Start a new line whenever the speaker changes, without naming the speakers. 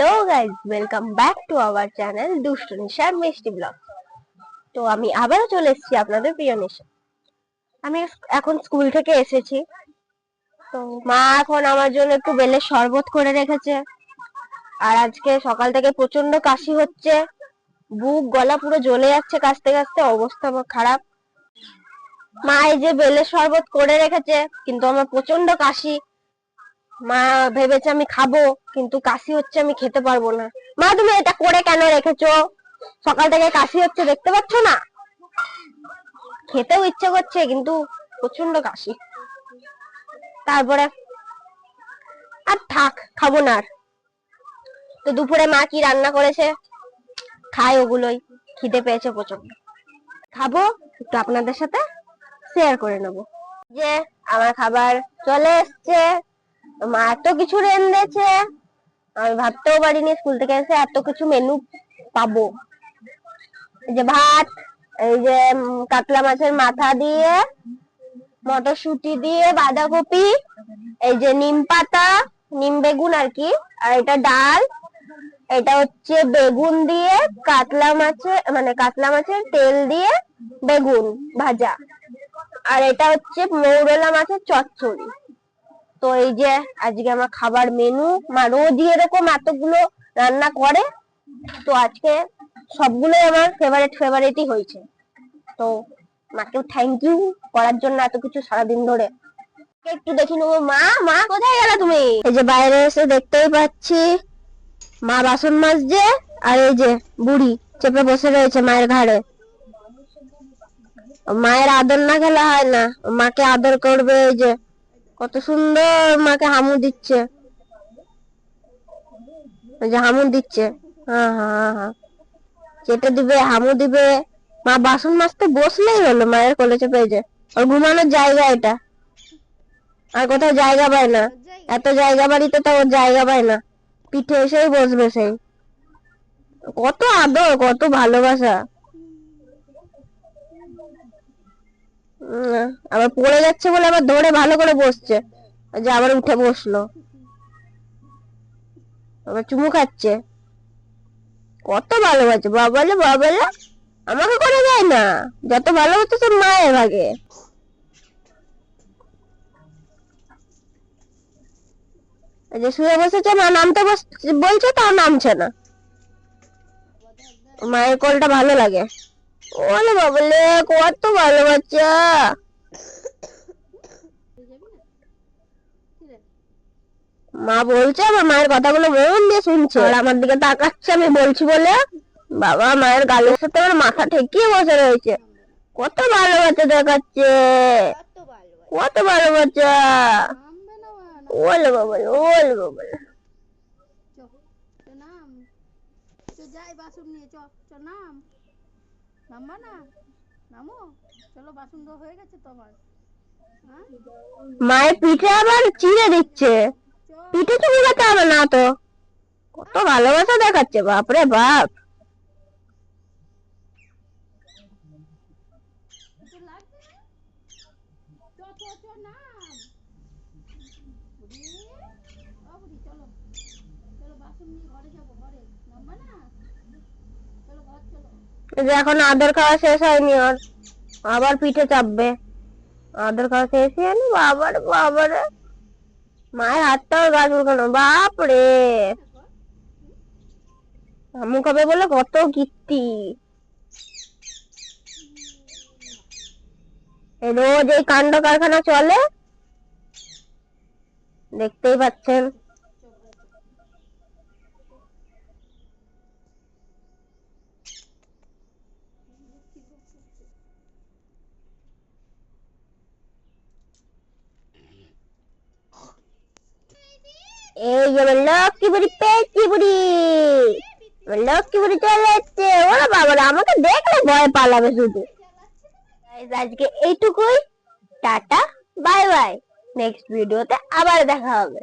Hello guys, welcome back to our channel দুষ্টু নিশার মিষ্টি ব্লগ। তো আমি আবারও চলে এসেছি আপনাদের প্রিয় নিশা। আমি এখন স্কুল থেকে এসেছি। তো মা এখন আমার জন্য একটু বেলের শরবত করে রেখেছে। আর আজকে সকাল থেকে প্রচন্ড কাশি হচ্ছে, বুক গলা পুরো জ্বলে যাচ্ছে, কাশতে কাশতে অবস্থা খারাপ। মা এই যে বেলের শরবত করে রেখেছে, কিন্তু আমার প্রচন্ড কাশি। মা ভেবেছে আমি খাবো, কিন্তু কাশি হচ্ছে, আমি খেতে পারবো না। মা তুমি এটা করে কেন রেখেছো? সকাল থেকে কাশি হচ্ছে, দেখতে পাচ্ছ না? খেতেও ইচ্ছে করছে, কিন্তু প্রচন্ড কাশি। তারপরে আর থাক, খাবো না আর। তো দুপুরে মা কি রান্না করেছে খাই ওগুলোই, খিদে পেয়েছে প্রচন্ড, খাবো, একটু আপনাদের সাথে শেয়ার করে নেবো। যে আমার খাবার চলে এসছে, মা এত কিছু রেঁধেছে, আমি ভাবতেও পারিনি স্কুল থেকে এসে এত কিছু মেনু পাবো। এই যে ভাত, এই যে কাতলা মাছের মাথা দিয়ে, মটরশুঁটি দিয়ে, বাঁধাকপি, এই যে নিম পাতা, নিম বেগুন আর কি, আর এটা ডাল, এটা হচ্ছে বেগুন দিয়ে কাতলা মাছের তেল দিয়ে বেগুন ভাজা, আর এটা হচ্ছে মৌরলা মাছের চচ্চড়ি। তো এই যে আজকে আমার খাবার মেনু। মা রোজই এরকম এতগুলো রান্না করে, তো আজকে সবগুলো আমার ফেভারিটই হয়েছে। তো মাকেও থ্যাংক ইউ করার জন্য এত কিছু সারাদিন ধরে। একটু দেখি নেবো। মা মা কোথায় গেলা তুমি? এই যে বাইরে এসে দেখতেই পাচ্ছি মা বাসন মাজছে, আর এই যে বুড়ি চেপে বসে রয়েছে মায়ের ঘাড়ে। মায়ের আদর না খেলে হয় না, মাকে আদর করবে। এই যে কত সুন্দর মাকে হামু দিচ্ছে, এই যে হামু দিচ্ছে, হ্যাঁ হ্যাঁ হ্যাঁ, চেটে দিবে, হামু দিবে। মা বাসন মাজতে বসলেই হলো মায়ের কোলে চেপে। যে ওর ঘুমানোর জায়গা এটা, আর কোথাও জায়গা পায় না। এত জায়গা বাড়িতে তো ওর জায়গা পায় না, পিঠে এসেই বসবে সেই। কত আদর, কত ভালোবাসা। আবার পড়ে যাচ্ছে বলে আবার ধরে ভালো করে বসছে, যে আবার উঠে বসলো, আবার চুমু খাচ্ছে। কত ভালোবাসে বাবালে বাবালে, আমাকে করে দেয় না। যত ভালোবাসে সব মায়ের ভাগে। যে শুয়ে বসেছে, মা নামতে বলছে, তাও নামছে না। মায়ের কোলটা ভালো লাগে। ওলে বাবালে, কত ভালোবাসা। মা বলছে, আমার মায়ের কথাগুলো মন দিয়ে শুনছে, আর আমার দিকে তাকাচ্ছে আমি বলছি বলে। বাবা মায়ের গালের সাথে আমার মাথা ঠেকিয়ে বসে রয়েছে। কত ভালোবাসা দেখাচ্ছে, কত ভালোবাসা। ওলে বাবালে, ওলে বাবালে।
যাই বাসন নিয়ে নাম নামবা না, নামো, চলো বাসন তো হয়ে গেছে তোমার।
মায়ের পিঠে আবার চিড়ে দিচ্ছে, পিঠে চুমু খেতে হবে না তো। কত ভালোবাসা দেখাচ্ছে, বাপরে বাপ। এখন আদর খাওয়া শেষ হয়নি ওর, আবার পিঠে চাপবে। আদর খাওয়া শেষ হয়নি, বাবারে বাবারে। মায়ের হাতটাও গাছ উল্কানো, বাপরে। মুখ হবে বলে কত কীর্তি। রোজ এই কাণ্ড কারখানা চলে, দেখতেই পাচ্ছেন। এই যে লক্ষ্মী বুড়ি, পেটকি বুড়ি, লক্ষ্মী বুড়ি চলে যাচ্ছে। ওরা বাবারা আমাকে দেখলে ভয় পালাবে শুধু। আজকে এইটুকুই, টাটা, বাই বাই। নেক্সট ভিডিওতে আবার দেখা হবে।